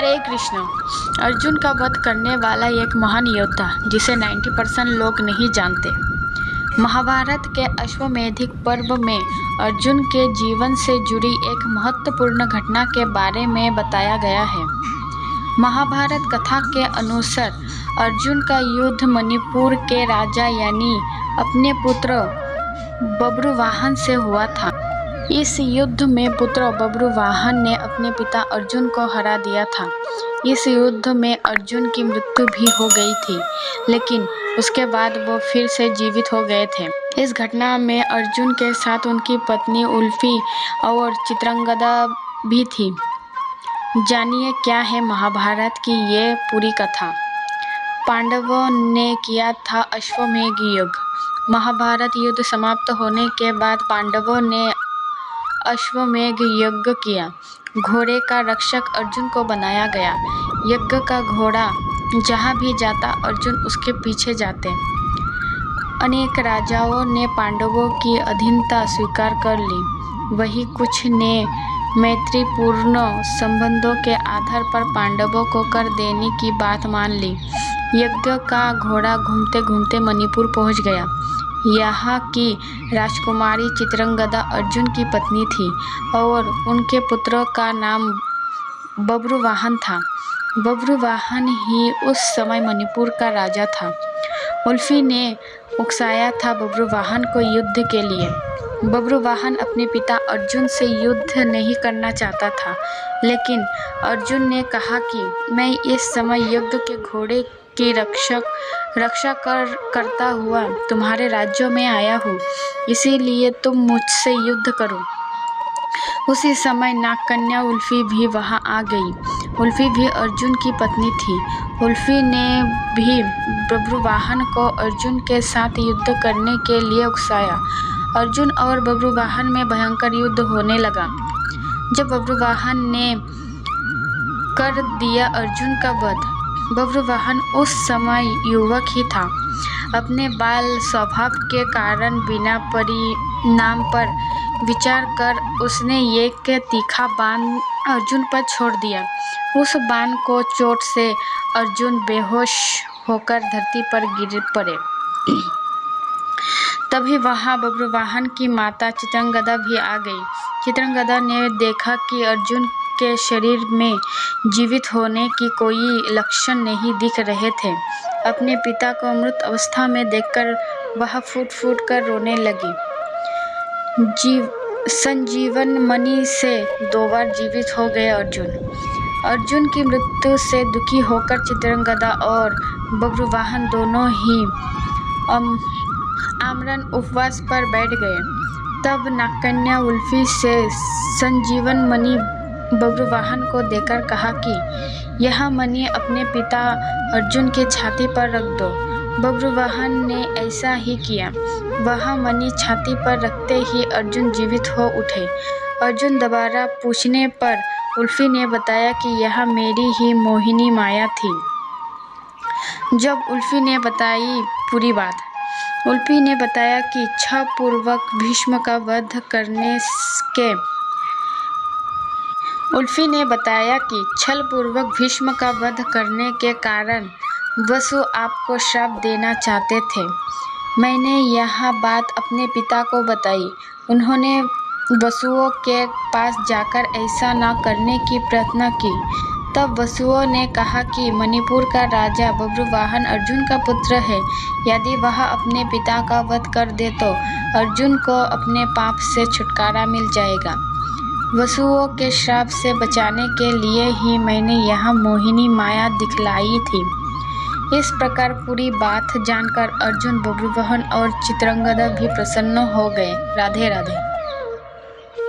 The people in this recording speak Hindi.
हरे कृष्ण। अर्जुन का वध करने वाला एक महान योद्धा जिसे 90% लोग नहीं जानते। महाभारत के अश्वमेधिक पर्व में अर्जुन के जीवन से जुड़ी एक महत्वपूर्ण घटना के बारे में बताया गया है। महाभारत कथा के अनुसार अर्जुन का युद्ध मणिपुर के राजा यानी अपने पुत्र बब्रुवाहन से हुआ था। इस युद्ध में पुत्र बब्रुवाहन ने अपने पिता अर्जुन को हरा दिया था। इस युद्ध में अर्जुन की मृत्यु भी हो गई थी, लेकिन उसके बाद वो फिर से जीवित हो गए थे। इस घटना में अर्जुन के साथ उनकी पत्नी उल्फी और चित्रंगदा भी थी। जानिए क्या है महाभारत की ये पूरी कथा। पांडवों ने किया था अश्वमेध यज्ञ। महाभारत युद्ध समाप्त होने के बाद पांडवों ने अश्वमेध यज्ञ किया। घोड़े का रक्षक अर्जुन को बनाया गया। यज्ञ का घोड़ा जहाँ भी जाता अर्जुन उसके पीछे जाते। अनेक राजाओं ने पांडवों की अधीनता स्वीकार कर ली। वही कुछ ने मैत्रीपूर्ण संबंधों के आधार पर पांडवों को कर देने की बात मान ली। यज्ञ का घोड़ा घूमते घूमते मणिपुर पहुंच गया। यहाँ की राजकुमारी चित्रंगदा अर्जुन की पत्नी थी और उनके पुत्र का नाम बब्रुवाहन था। बब्रुवाहन ही उस समय मणिपुर का राजा था। उल्फी ने उकसाया था बब्रुवाहन को युद्ध के लिए। बब्रुवाहन अपने पिता अर्जुन से युद्ध नहीं करना चाहता था, लेकिन अर्जुन ने कहा कि मैं इस समय यज्ञ के घोड़े की रक्षा करता हुआ तुम्हारे राज्यों में आया हूँ, इसीलिए तुम मुझसे युद्ध करो। उसी समय नागकन्या उल्फी भी वहाँ आ गई। उल्फी भी अर्जुन की पत्नी थी। उल्फी ने भी बब्रुवाहन को अर्जुन के साथ युद्ध करने के लिए उकसाया। अर्जुन और बब्रुवाहन में भयंकर युद्ध होने लगा। जब बब्रुवाहन ने कर दिया अर्जुन का वध। बब्रुवाहन उस समय युवक ही था। अपने बाल स्वभाव के कारण बिना परिणाम पर विचार कर उसने एक तीखा बाण अर्जुन पर छोड़ दिया। उस बाण को चोट से अर्जुन बेहोश होकर धरती पर गिर पड़े। तभी वहां बब्रुवाहन की माता चित्रंगदा भी आ गई। चित्रंगदा ने देखा कि अर्जुन के शरीर में जीवित होने की कोई लक्षण नहीं दिख रहे थे। अपने पिता को मृत अवस्था में देखकर वह फूट फूट कर रोने लगी। संजीवन मणि से 2 बार जीवित हो गए अर्जुन। अर्जुन की मृत्यु से दुखी होकर चित्रंगदा और बब्रुवाहन दोनों ही आमरण उपवास पर बैठ गए। तब नागकन्या उल्फी से संजीवन मणि बब्रुवाहन को देकर कहा कि यह मणि अपने पिता अर्जुन की छाती पर रख दो। बब्रुवाहन ने ऐसा ही किया। वह मणि छाती पर रखते ही अर्जुन जीवित हो उठे। अर्जुन दोबारा पूछने पर उल्फी ने बताया कि यह मेरी ही मोहिनी माया थी। जब उल्फी ने बताई पूरी बात, उल्फी ने बताया कि छलपूर्वक भीष्म का वध करने के कारण वसु आपको श्राप देना चाहते थे। मैंने यह बात अपने पिता को बताई। उन्होंने वसुओं के पास जाकर ऐसा न करने की प्रार्थना की। तब वसुओं ने कहा कि मणिपुर का राजा बब्रुवाहन अर्जुन का पुत्र है। यदि वह अपने पिता का वध कर दे तो अर्जुन को अपने पाप से छुटकारा मिल जाएगा। वसुओं के श्राप से बचाने के लिए ही मैंने यह मोहिनी माया दिखलाई थी। इस प्रकार पूरी बात जानकर अर्जुन, बब्रुवाहन और चित्रंगदा भी प्रसन्न हो गए। राधे राधे।